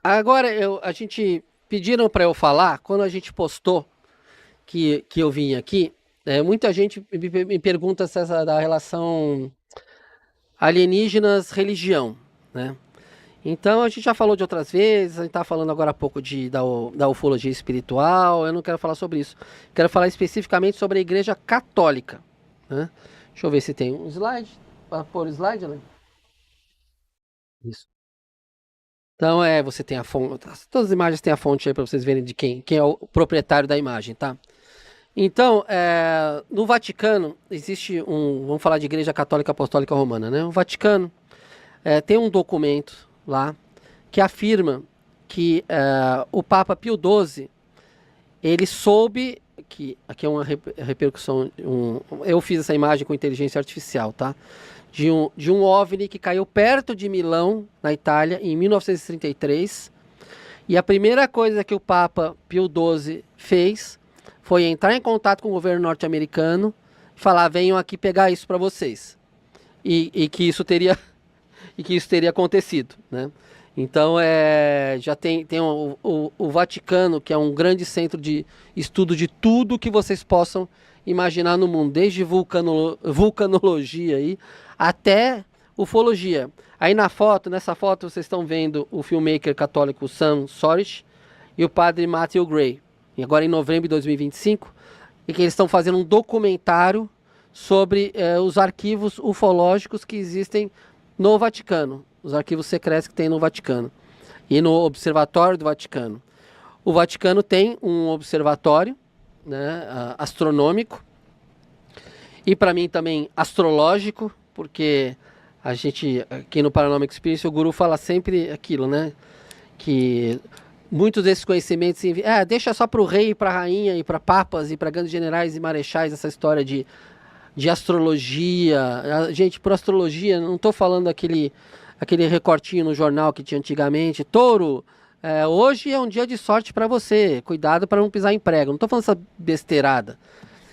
Agora, a gente pediram para eu falar, quando a gente postou que eu vim aqui, muita gente me pergunta se essa da relação alienígenas-religião, né? Então a gente já falou de outras vezes, a gente está falando agora há pouco da ufologia espiritual, eu não quero falar sobre isso. Quero falar especificamente sobre a Igreja Católica, né? Deixa eu ver se tem um slide, para pôr o slide, né? Isso. Então você tem a fonte, todas as imagens têm a fonte aí para vocês verem de quem é o proprietário da imagem, tá? Então, no Vaticano existe vamos falar de Igreja Católica Apostólica Romana, né? O Vaticano tem um documento lá que afirma que o Papa Pio XII, ele soube que aqui é uma repercussão, eu fiz essa imagem com inteligência artificial, tá? De um OVNI que caiu perto de Milão, na Itália, em 1933. E a primeira coisa que o Papa Pio XII fez foi entrar em contato com o governo norte-americano e falar: venham aqui pegar isso para vocês. E que isso teria e que isso teria acontecido, né? Então já tem o Vaticano, que é um grande centro de estudo de tudo que vocês possam imaginar no mundo, desde vulcanologia aí, até ufologia. Aí nessa foto vocês estão vendo o filmmaker católico Sam Sorich e o padre Matthew Gray. E agora em novembro de 2025, e que eles estão fazendo um documentário sobre os arquivos ufológicos que existem no Vaticano, os arquivos secretos que tem no Vaticano e no Observatório do Vaticano. O Vaticano tem um observatório, né, astronômico, e para mim também astrológico, porque a gente aqui no Paranormal Experience o guru fala sempre aquilo, né, que muitos desses conhecimentos deixa só para o rei, para a rainha e para papas e para grandes generais e marechais essa história de astrologia. Gente, por astrologia, não estou falando aquele recortinho no jornal que tinha antigamente. Touro, hoje é um dia de sorte para você. Cuidado para não pisar em prego. Não estou falando essa besteirada.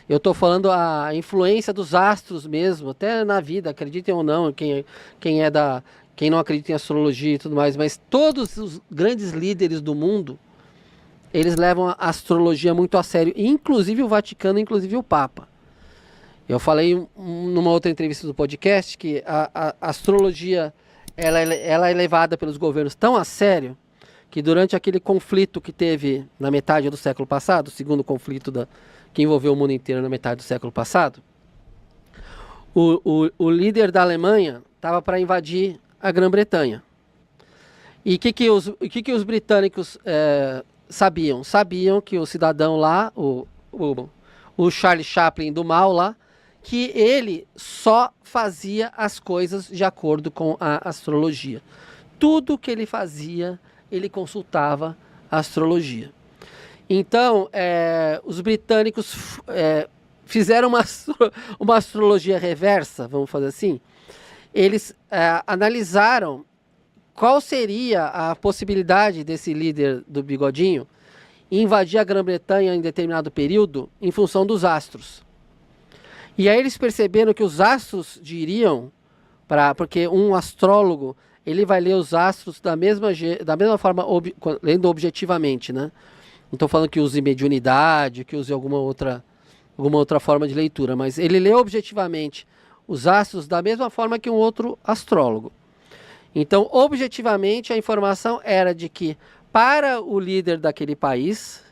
Eu estou falando a influência dos astros mesmo, até na vida, acreditem ou não, quem não acredita em astrologia e tudo mais, mas todos os grandes líderes do mundo, eles levam a astrologia muito a sério, inclusive o Vaticano, inclusive o Papa. Eu falei numa outra entrevista do podcast que a astrologia ela é levada pelos governos tão a sério que durante aquele conflito que teve na metade do século passado, o segundo conflito que envolveu o mundo inteiro na metade do século passado, o líder da Alemanha estava para invadir a Grã-Bretanha. E o que os britânicos sabiam? Sabiam que o cidadão lá, o Charlie Chaplin do mal lá, que ele só fazia as coisas de acordo com a astrologia. Tudo que ele fazia, ele consultava a astrologia. Então, os britânicos fizeram uma astrologia reversa, vamos fazer assim. Eles analisaram qual seria a possibilidade desse líder do bigodinho invadir a Grã-Bretanha em determinado período em função dos astros. E aí eles perceberam que os astros diriam, porque um astrólogo ele vai ler os astros da mesma forma, lendo objetivamente, né? Não estou falando que use mediunidade, que use alguma outra forma de leitura, mas ele lê objetivamente os astros da mesma forma que um outro astrólogo. Então, objetivamente, a informação era de que para o líder daquele país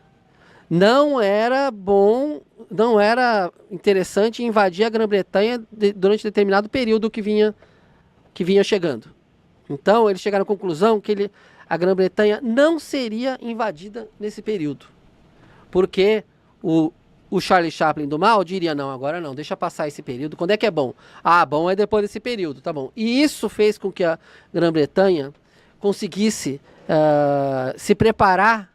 não era bom, não era interessante invadir a Grã-Bretanha durante determinado período que vinha chegando. Então, eles chegaram à conclusão que a Grã-Bretanha não seria invadida nesse período. Porque o Charlie Chaplin do mal diria: não, agora não, deixa passar esse período. Quando é que é bom? Ah, bom é depois desse período, tá bom. E isso fez com que a Grã-Bretanha conseguisse se preparar,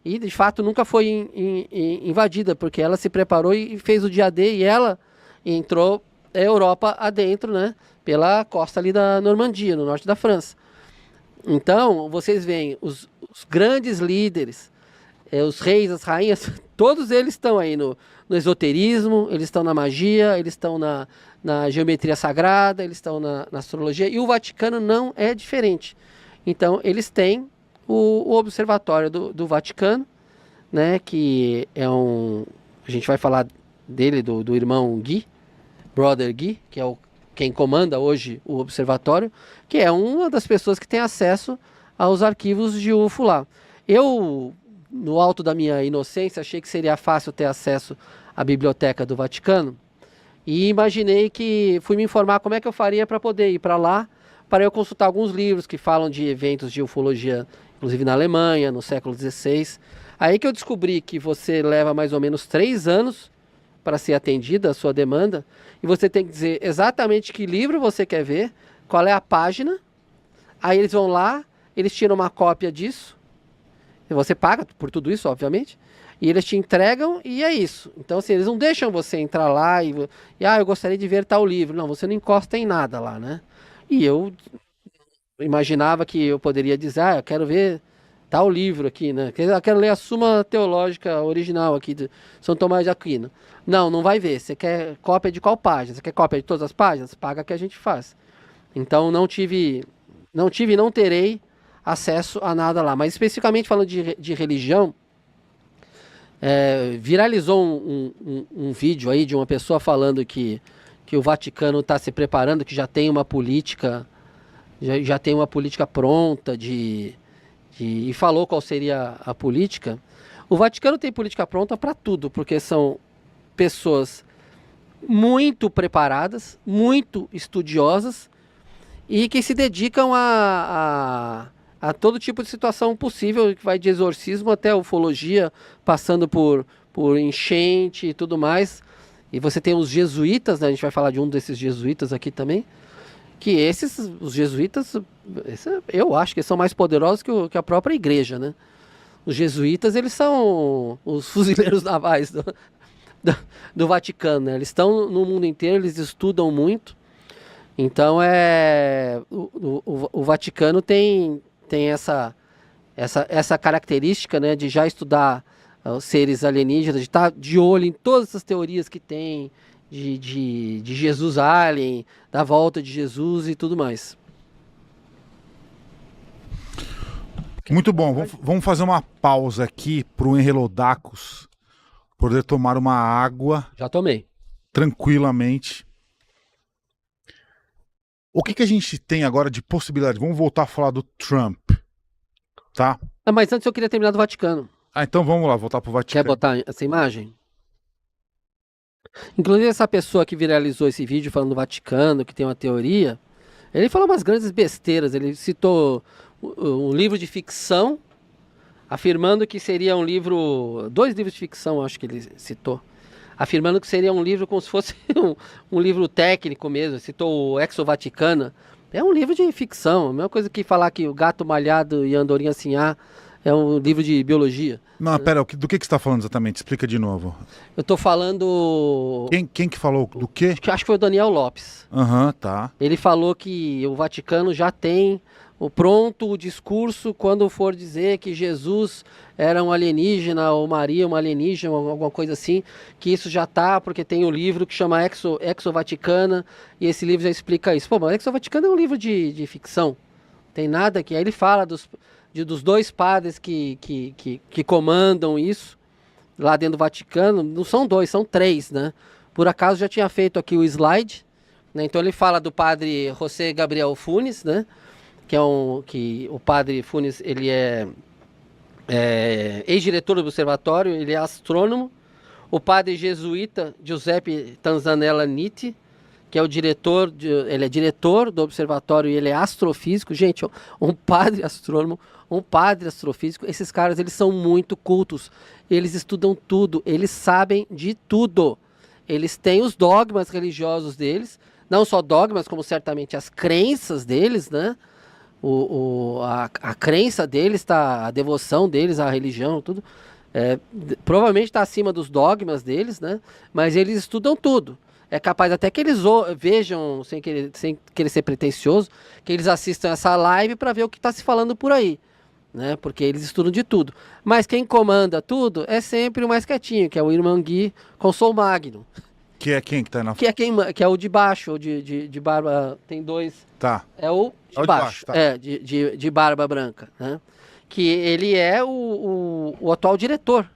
e de fato nunca foi invadida, porque ela se preparou e fez o dia D, e ela entrou a Europa adentro, né, pela costa ali da Normandia, no norte da França. Então, vocês veem os grandes líderes, os reis, as rainhas, todos eles estão aí no esoterismo, eles estão na magia, eles estão na geometria sagrada, eles estão na astrologia, e o Vaticano não é diferente. Então, eles têm o Observatório do Vaticano, né, que é a gente vai falar dele, do irmão Guy, Brother Guy, que é quem comanda hoje o observatório, que é uma das pessoas que tem acesso aos arquivos de UFO lá. Eu, no alto da minha inocência, achei que seria fácil ter acesso à biblioteca do Vaticano e imaginei que fui me informar como é que eu faria para poder ir para lá, para eu consultar alguns livros que falam de eventos de ufologia, inclusive na Alemanha, no século XVI. Aí que eu descobri que você leva mais ou menos 3 anos para ser atendida a sua demanda, e você tem que dizer exatamente que livro você quer ver, qual é a página, aí eles vão lá, eles tiram uma cópia disso, e você paga por tudo isso, obviamente, e eles te entregam e é isso. Então, assim, eles não deixam você entrar lá eu gostaria de ver tal livro. Não, você não encosta em nada lá, né? E eu imaginava que eu poderia dizer, eu quero ver tal livro aqui, né? Eu quero ler a Suma Teológica original aqui de São Tomás de Aquino. Não, não vai ver. Você quer cópia de qual página? Você quer cópia de todas as páginas? Paga que a gente faz. Então não tive e não terei acesso a nada lá. Mas especificamente falando de religião, viralizou um vídeo aí de uma pessoa falando que o Vaticano está se preparando, que já tem uma política, já tem uma política pronta e falou qual seria a política. O Vaticano tem política pronta para tudo, porque são pessoas muito preparadas, muito estudiosas e que se dedicam a todo tipo de situação possível, que vai de exorcismo até ufologia, passando por enchente e tudo mais. E você tem os jesuítas, né? A gente vai falar de um desses jesuítas aqui também, que os jesuítas, eu acho que são mais poderosos que a própria igreja, né? Os jesuítas, eles são os fuzileiros navais do Vaticano, né? Eles estão no mundo inteiro, eles estudam muito. Então, o Vaticano tem essa característica, né, de já estudar os seres alienígenas, de estar de olho em todas essas teorias que tem, de Jesus alien, da volta de Jesus e tudo mais. Muito bom, vamos fazer uma pausa aqui para o Enrelodacus poder tomar uma água. Já tomei. Tranquilamente. O que a gente tem agora de possibilidade? Vamos voltar a falar do Trump, tá? Mas antes eu queria terminar do Vaticano. Então vamos lá, voltar pro Vaticano. Quer botar essa imagem? Inclusive essa pessoa que viralizou esse vídeo falando do Vaticano, que tem uma teoria, ele falou umas grandes besteiras. Ele citou um livro de ficção, afirmando que seria um livro... 2 livros de ficção, acho que ele citou. Afirmando que seria um livro como se fosse um livro técnico mesmo. Citou o Exo Vaticana. É um livro de ficção. A mesma coisa que falar que o Gato Malhado e a Andorinha Sinhá é um livro de biologia. Não, pera, do que você está falando exatamente? Explica de novo. Eu estou falando... Quem que falou do quê? Acho que foi o Daniel Lopes. Tá. Ele falou que o Vaticano já tem o discurso quando for dizer que Jesus era um alienígena ou Maria uma alienígena, alguma coisa assim, que isso já tá, porque tem um livro que chama Exo Vaticana e esse livro já explica isso. Pô, mas Exo Vaticana é um livro de ficção, tem nada aqui. Aí ele fala dos 2 padres que comandam isso lá dentro do Vaticano. Não são 2, são 3, né? Por acaso já tinha feito aqui o slide, né? Então ele fala do padre José Gabriel Funes, né? Que o padre Funes, ele é ex-diretor do observatório, ele é astrônomo. O padre jesuíta Giuseppe Tanzanella Nitti, que é ele é diretor do observatório e ele é astrofísico. Gente, um padre astrônomo, um padre astrofísico, esses caras, eles são muito cultos. Eles estudam tudo, eles sabem de tudo. Eles têm os dogmas religiosos deles, não só dogmas, como certamente as crenças deles, né? A crença deles, a devoção deles à religião, tudo, provavelmente está acima dos dogmas deles, né? Mas eles estudam tudo. É capaz até que eles vejam, sem querer ser pretensioso, que eles assistam essa live para ver o que está se falando por aí, né? Porque eles estudam de tudo. Mas quem comanda tudo é sempre o mais quietinho, que é o irmão Gui Consol Magno. Que é quem que tá na... Que é o de baixo, o de barba, tem 2. Tá. É o de baixo, tá. De barba branca, né? que ele é o atual diretor,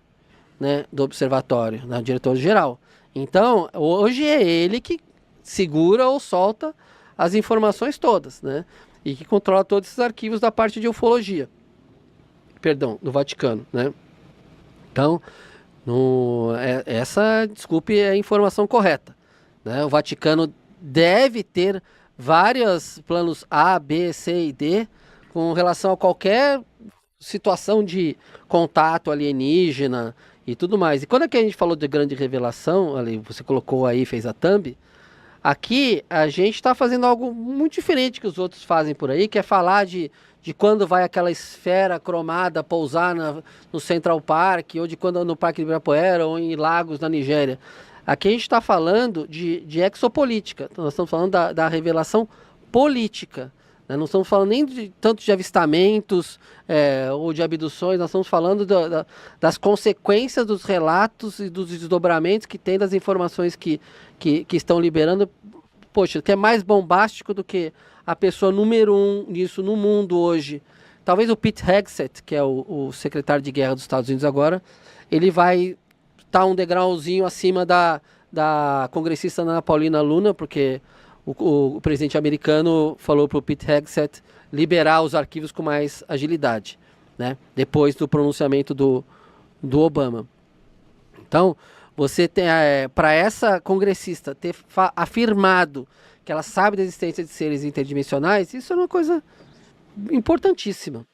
né, do observatório, né, diretor-geral. Então, hoje é ele que segura ou solta as informações todas, né, e que controla todos esses arquivos da parte de ufologia, perdão, do Vaticano, né. Então, essa, desculpe, é a informação correta, né. O Vaticano deve ter vários planos A, B, C e D com relação a qualquer situação de contato alienígena e tudo mais. E quando é que a gente falou de grande revelação, ali você colocou aí, fez a thumb, aqui a gente está fazendo algo muito diferente que os outros fazem por aí, que é falar de quando vai aquela esfera cromada pousar no Central Park, ou de quando no Parque de Ibirapuera, ou em Lagos, na Nigéria. Aqui a gente está falando de exopolítica, então nós estamos falando da revelação política. Não estamos falando nem tanto de avistamentos ou de abduções, nós estamos falando das consequências dos relatos e dos desdobramentos que tem das informações que estão liberando. Poxa, que é mais bombástico do que a pessoa número 1 nisso no mundo hoje. Talvez o Pete Hegseth, que é o secretário de guerra dos Estados Unidos agora, ele vai estar um degrauzinho acima da congressista Ana Paulina Luna, porque o presidente americano falou para o Pete Hegseth liberar os arquivos com mais agilidade, né? Depois do pronunciamento do Obama. Então, você tem, para essa congressista ter afirmado que ela sabe da existência de seres interdimensionais, isso é uma coisa importantíssima.